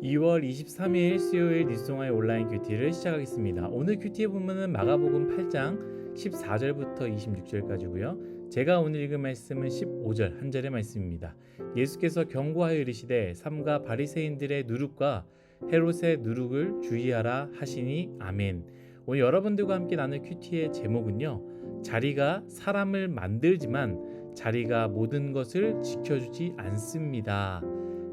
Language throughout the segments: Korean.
2월 23일 수요일 뉴스동아의 온라인 큐티를 시작하겠습니다. 오늘 큐티의 본문은 마가복음 8장 14절부터 26절까지고요. 제가 오늘 읽은 말씀은 15절 한 절의 말씀입니다. 예수께서 경고하여 이르시되 삼가 바리새인들의 누룩과 헤롯의 누룩을 주의하라 하시니 아멘. 오늘 여러분들과 함께 나눌 큐티의 제목은요, 자리가 사람을 만들지만 자리가 모든 것을 지켜주지 않습니다.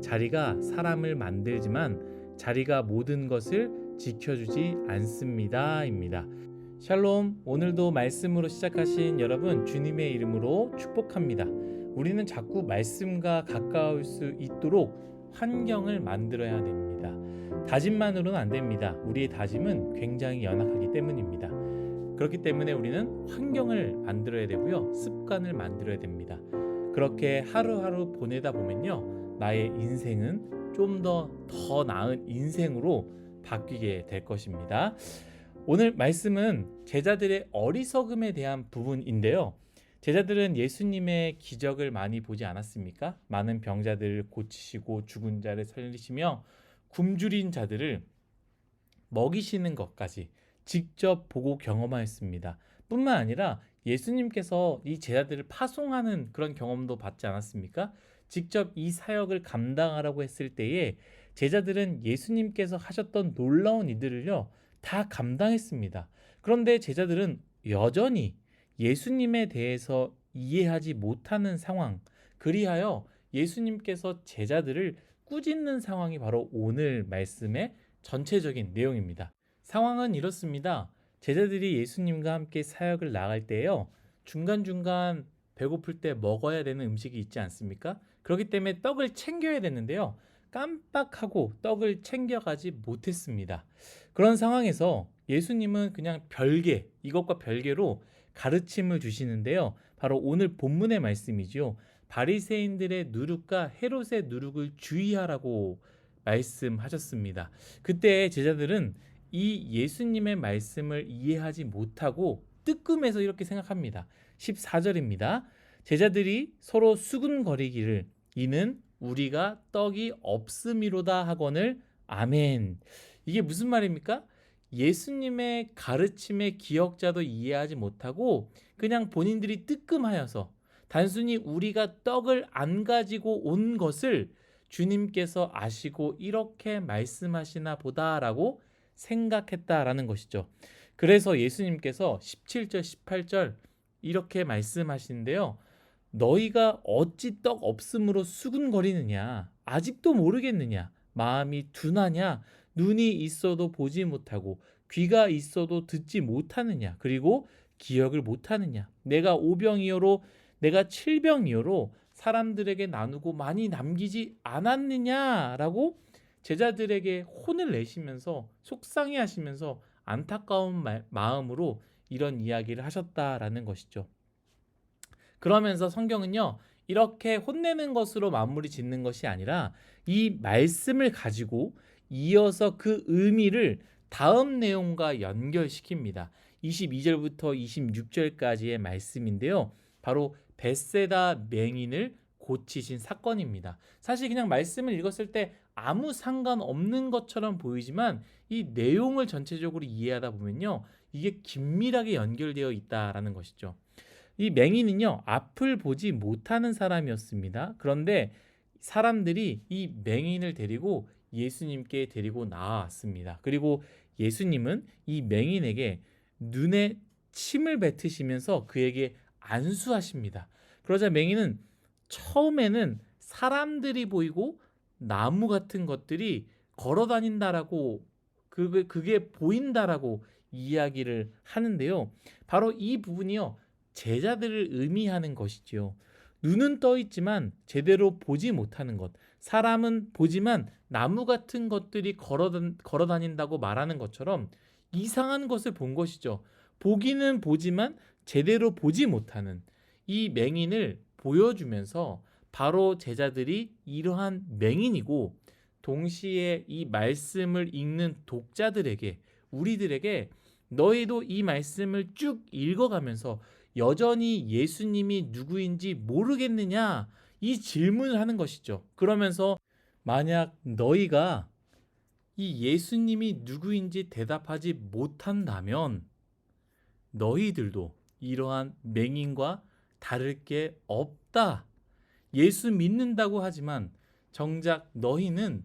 자리가 사람을 만들지만 자리가 모든 것을 지켜주지 않습니다 입니다. 샬롬. 오늘도 말씀으로 시작하신 여러분 주님의 이름으로 축복합니다. 우리는 자꾸 말씀과 가까울 수 있도록 환경을 만들어야 됩니다. 다짐만으로는 안 됩니다. 우리의 다짐은 굉장히 연약하기 때문입니다. 그렇기 때문에 우리는 환경을 만들어야 되고요, 습관을 만들어야 됩니다. 그렇게 하루하루 보내다 보면요, 나의 인생은 좀 더 나은 인생으로 바뀌게 될 것입니다. 오늘 말씀은 제자들의 어리석음에 대한 부분인데요. 제자들은 예수님의 기적을 많이 보지 않았습니까? 많은 병자들을 고치시고 죽은 자를 살리시며 굶주린 자들을 먹이시는 것까지 직접 보고 경험하였습니다. 뿐만 아니라 예수님께서 이 제자들을 파송하는 그런 경험도 받지 않았습니까? 직접 이 사역을 감당하라고 했을 때에 제자들은 예수님께서 하셨던 놀라운 일들을요, 다 감당했습니다. 그런데 제자들은 여전히 예수님에 대해서 이해하지 못하는 상황, 그리하여 예수님께서 제자들을 꾸짖는 상황이 바로 오늘 말씀의 전체적인 내용입니다. 상황은 이렇습니다. 제자들이 예수님과 함께 사역을 나갈 때요, 중간중간 배고플 때 먹어야 되는 음식이 있지 않습니까? 그렇기 때문에 떡을 챙겨야 되는데요, 깜빡하고 떡을 챙겨가지 못했습니다. 그런 상황에서 예수님은 그냥 이것과 별개로 가르침을 주시는데요, 바로 오늘 본문의 말씀이죠. 바리새인들의 누룩과 헤롯의 누룩을 주의하라고 말씀하셨습니다. 그때 제자들은 이 예수님의 말씀을 이해하지 못하고 뜨끔해서 이렇게 생각합니다. 14절입니다. 제자들이 서로 수군거리기를 이는 우리가 떡이 없음이로다 하거늘 아멘. 이게 무슨 말입니까? 예수님의 가르침의 기억자도 이해하지 못하고 그냥 본인들이 뜨끔하여서 단순히 우리가 떡을 안 가지고 온 것을 주님께서 아시고 이렇게 말씀하시나 보다라고 생각했다라는 것이죠. 그래서 예수님께서 17절 18절 이렇게 말씀하시는데요, 너희가 어찌 떡 없음으로 수군거리느냐? 아직도 모르겠느냐? 마음이 둔하냐? 눈이 있어도 보지 못하고 귀가 있어도 듣지 못하느냐? 그리고 기억을 못하느냐? 내가 5병이어로 내가 7병이어로 사람들에게 나누고 많이 남기지 않았느냐라고 제자들에게 혼을 내시면서 속상해 하시면서 안타까운 마음으로 이런 이야기를 하셨다라는 것이죠. 그러면서 성경은요, 이렇게 혼내는 것으로 마무리 짓는 것이 아니라 이 말씀을 가지고 이어서 그 의미를 다음 내용과 연결시킵니다. 22절부터 26절까지의 말씀인데요, 바로 벳세다 맹인을 고치신 사건입니다. 사실 그냥 말씀을 읽었을 때 아무 상관없는 것처럼 보이지만 이 내용을 전체적으로 이해하다 보면요, 이게 긴밀하게 연결되어 있다라는 것이죠. 이 맹인은요, 앞을 보지 못하는 사람이었습니다. 그런데 사람들이 이 맹인을 데리고 예수님께 데리고 나왔습니다. 그리고 예수님은 이 맹인에게 눈에 침을 뱉으시면서 그에게 안수하십니다. 그러자 맹인은 처음에는 사람들이 보이고 나무 같은 것들이 걸어 다닌다라고 그게 보인다라고 이야기를 하는데요, 바로 이 부분이요, 제자들을 의미하는 것이지요. 눈은 떠 있지만 제대로 보지 못하는 것, 사람은 보지만 나무 같은 것들이 걸어 다닌다고 말하는 것처럼 이상한 것을 본 것이죠. 보기는 보지만 제대로 보지 못하는 이 맹인을 보여주면서 바로 제자들이 이러한 맹인이고, 동시에 이 말씀을 읽는 독자들에게, 우리들에게 너희도 이 말씀을 쭉 읽어가면서 여전히 예수님이 누구인지 모르겠느냐, 이 질문을 하는 것이죠. 그러면서 만약 너희가 이 예수님이 누구인지 대답하지 못한다면 너희들도 이러한 맹인과 다를 게 없다. 예수 믿는다고 하지만 정작 너희는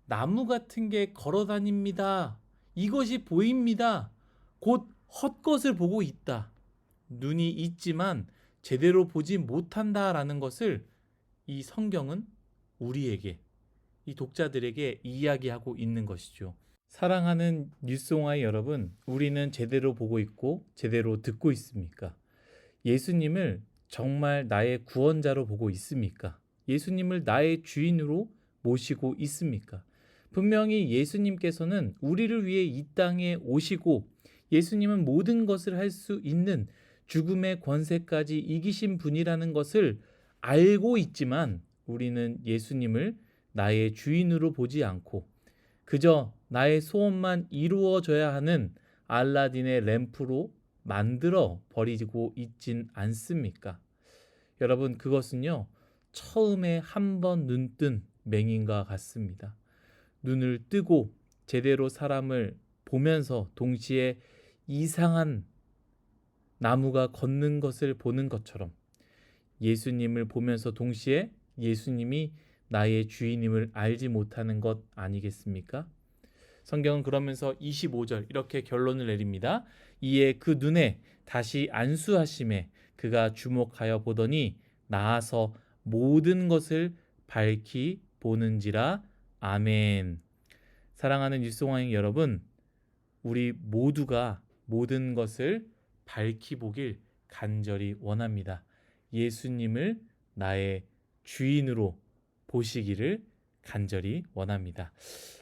나무 같은 게 걸어 다닙니다. 이것이 보입니다. 곧 헛것을 보고 있다. 눈이 있지만 제대로 보지 못한다라는 것을 이 성경은 우리에게, 이 독자들에게 이야기하고 있는 것이죠. 사랑하는 뉴스옹아이 여러분, 우리는 제대로 보고 있고 제대로 듣고 있습니까? 예수님을 정말 나의 구원자로 보고 있습니까? 예수님을 나의 주인으로 모시고 있습니까? 분명히 예수님께서는 우리를 위해 이 땅에 오시고 예수님은 모든 것을 할 수 있는 죽음의 권세까지 이기신 분이라는 것을 알고 있지만 우리는 예수님을 나의 주인으로 보지 않고 그저 나의 소원만 이루어져야 하는 알라딘의 램프로 만들어 버리고 있진 않습니까? 여러분, 그것은요, 처음에 한 번 눈뜬 맹인과 같습니다. 눈을 뜨고 제대로 사람을 보면서 동시에 이상한 나무가 걷는 것을 보는 것처럼 예수님을 보면서 동시에 예수님이 나의 주인임을 알지 못하는 것 아니겠습니까? 성경은 그러면서 25절 이렇게 결론을 내립니다. 이에 그 눈에 다시 안수하심에 그가 주목하여 보더니 나아서 모든 것을 밝히 보는지라. 아멘. 사랑하는 뉴스공항 여러분, 우리 모두가 모든 것을 밝히 보길 간절히 원합니다. 예수님을 나의 주인으로 보시기를 간절히 원합니다.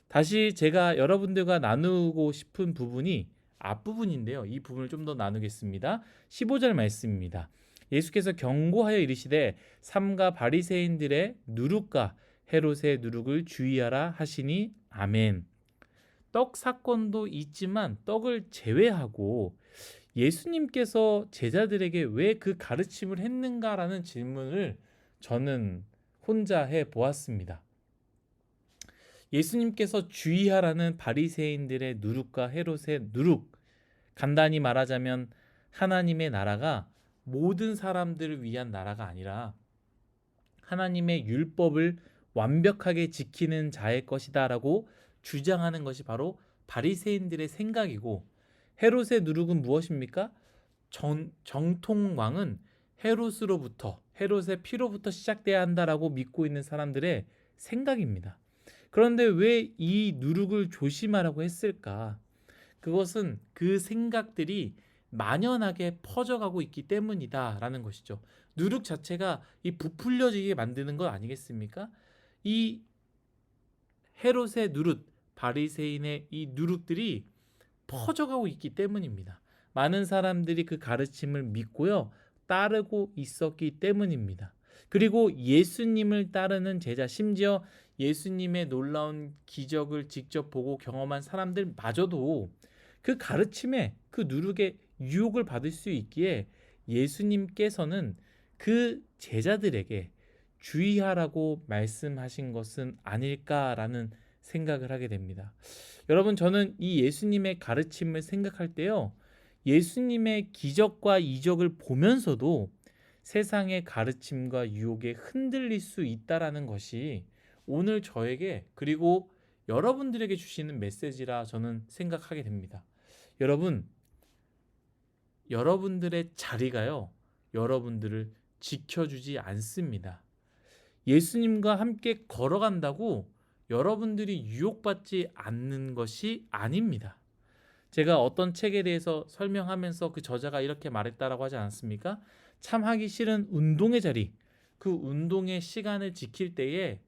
다시 제가 여러분들과 나누고 싶은 부분이 앞부분인데요. 이 부분을 좀 더 나누겠습니다. 15절 말씀입니다. 예수께서 경고하여 이르시되 삼가 바리새인들의 누룩과 헤롯의 누룩을 주의하라 하시니. 아멘. 떡 사건도 있지만 떡을 제외하고 예수님께서 제자들에게 왜 그 가르침을 했는가라는 질문을 저는 혼자 해 보았습니다. 예수님께서 주의하라는 바리새인들의 누룩과 헤롯의 누룩, 간단히 말하자면 하나님의 나라가 모든 사람들을 위한 나라가 아니라 하나님의 율법을 완벽하게 지키는 자의 것이다 라고 주장하는 것이 바로 바리새인들의 생각이고, 헤롯의 누룩은 무엇입니까? 정통왕은 헤롯의 피로부터 시작돼야 한다라고 믿고 있는 사람들의 생각입니다. 그런데 왜 이 누룩을 조심하라고 했을까? 그것은 그 생각들이 만연하게 퍼져가고 있기 때문이다라는 것이죠. 누룩 자체가 이 부풀려지게 만드는 것 아니겠습니까? 이 헤롯의 누룩, 바리새인의 이 누룩들이 퍼져가고 있기 때문입니다. 많은 사람들이 그 가르침을 믿고요, 따르고 있었기 때문입니다. 그리고 예수님을 따르는 제자, 심지어 예수님의 놀라운 기적을 직접 보고 경험한 사람들마저도 그 가르침에, 그 누룩에 유혹을 받을 수 있기에 예수님께서는 그 제자들에게 주의하라고 말씀하신 것은 아닐까라는 생각을 하게 됩니다. 여러분, 저는 이 예수님의 가르침을 생각할 때요, 예수님의 기적과 이적을 보면서도 세상의 가르침과 유혹에 흔들릴 수 있다라는 것이 오늘 저에게 그리고 여러분들에게 주시는 메시지라 저는 생각하게 됩니다. 여러분들의 자리가요, 여러분들을 지켜주지 않습니다. 예수님과 함께 걸어간다고 여러분들이 유혹받지 않는 것이 아닙니다. 제가 어떤 책에 대해서 설명하면서 그 저자가 이렇게 말했다라고 하지 않았습니까? 참 하기 싫은 운동의 자리, 그 운동의 시간을 지킬 때에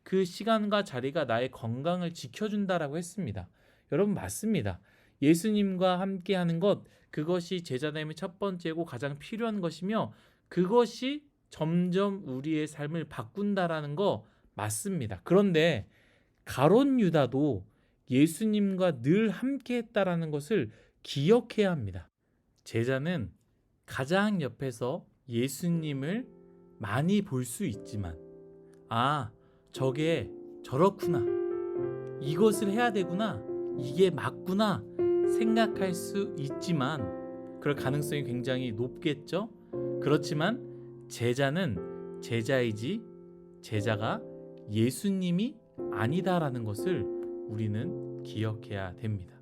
그 시간과 자리가 나의 건강을 지켜준다라고 했습니다. 여러분, 맞습니다. 예수님과 함께하는 것, 그것이 제자됨의 첫 번째고 가장 필요한 것이며 그것이 점점 우리의 삶을 바꾼다라는 거 맞습니다. 그런데 가룟 유다도 예수님과 늘 함께했다라는 것을 기억해야 합니다. 제자는 가장 옆에서 예수님을 많이 볼 수 있지만, 아, 저게 저렇구나, 이것을 해야 되구나, 이게 맞구나 생각할 수 있지만 그럴 가능성이 굉장히 높겠죠. 그렇지만 제자는 제자이지 제자가 예수님이 아니다라는 것을 우리는 기억해야 됩니다.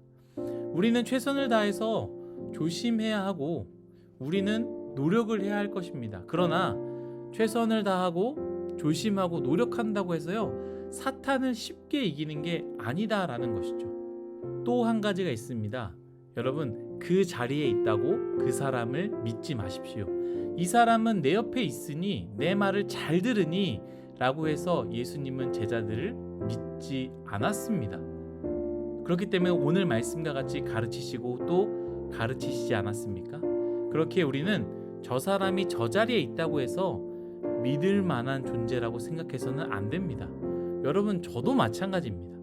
우리는 최선을 다해서 조심해야 하고 우리는 노력을 해야 할 것입니다. 그러나 최선을 다하고 조심하고 노력한다고 해서요, 사탄을 쉽게 이기는 게 아니다라는 것이죠. 또 한 가지가 있습니다. 여러분, 그 자리에 있다고 그 사람을 믿지 마십시오. 이 사람은 내 옆에 있으니 내 말을 잘 들으니 라고 해서 예수님은 제자들을 믿지 않았습니다. 그렇기 때문에 오늘 말씀과 같이 가르치시고 또 가르치시지 않았습니까? 그렇게 우리는 저 사람이 저 자리에 있다고 해서 믿을 만한 존재라고 생각해서는 안 됩니다. 여러분, 저도 마찬가지입니다.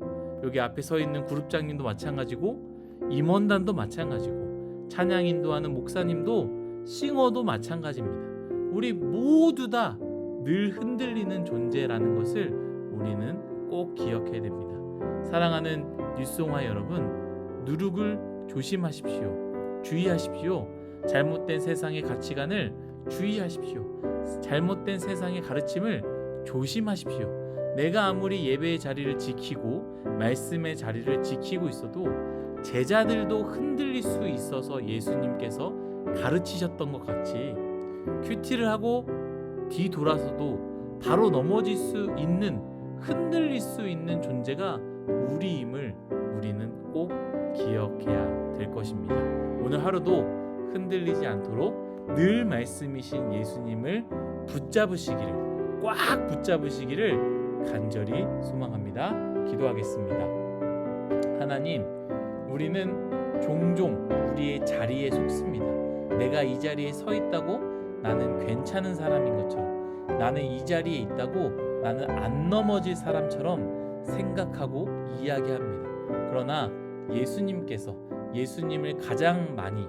여기 앞에 서 있는 그룹장님도 마찬가지고 임원단도 마찬가지고 찬양 인도하는 목사님도 싱어도 마찬가지입니다. 우리 모두 다 늘 흔들리는 존재라는 것을 우리는 꼭 기억해야 됩니다. 사랑하는 뉴스홍화 여러분, 누룩을 조심하십시오. 주의하십시오. 잘못된 세상의 가치관을 주의하십시오. 잘못된 세상의 가르침을 조심하십시오. 내가 아무리 예배의 자리를 지키고 말씀의 자리를 지키고 있어도 제자들도 흔들릴 수 있어서 예수님께서 가르치셨던 것 같이 큐티를 하고 뒤돌아서도 바로 넘어질 수 있는, 흔들릴 수 있는 존재가 우리임을 우리는 꼭 기억해야 될 것입니다. 오늘 하루도 흔들리지 않도록 늘 말씀이신 예수님을 붙잡으시기를, 꽉 붙잡으시기를 간절히 소망합니다. 기도하겠습니다. 하나님, 우리는 종종 우리의 자리에 속습니다. 내가 이 자리에 서 있다고 나는 괜찮은 사람인 것처럼, 나는 이 자리에 있다고 나는 안 넘어질 사람처럼 생각하고 이야기합니다. 그러나 예수님께서 예수님을 가장 많이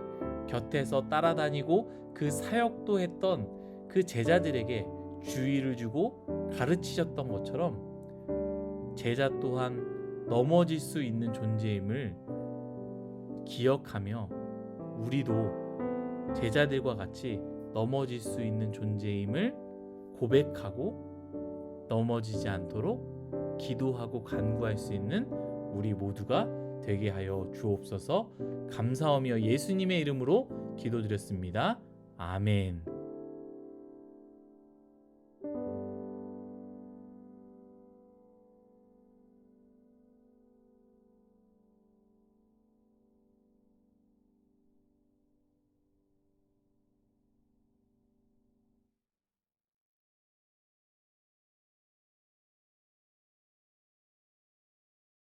곁에서 따라다니고 그 사역도 했던 그 제자들에게 주의를 주고 가르치셨던 것처럼 제자 또한 넘어질 수 있는 존재임을 기억하며 우리도 제자들과 같이 넘어질 수 있는 존재임을 고백하고 넘어지지 않도록 기도하고 간구할 수 있는 우리 모두가 되게 하여 주옵소서. 감사하며 예수님의 이름으로 기도드렸습니다. 아멘.